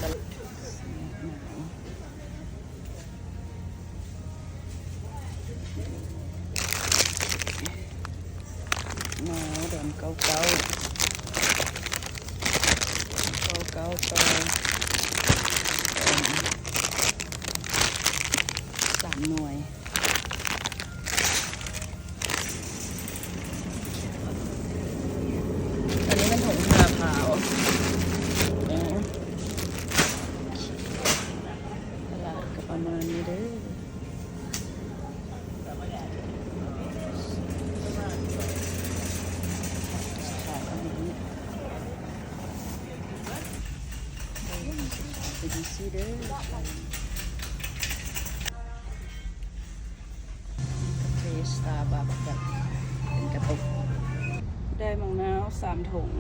ตลาดหนาวเดินเก้าต่อ3 หน่วยอันนี้เป็นถุงผ้าขาวตลาดก็ประมาณนี้เด้อไปดูซิเด้อกาแฟสตาร์บัคแบบเป็นกระปุกได้มะนาว3 ถุง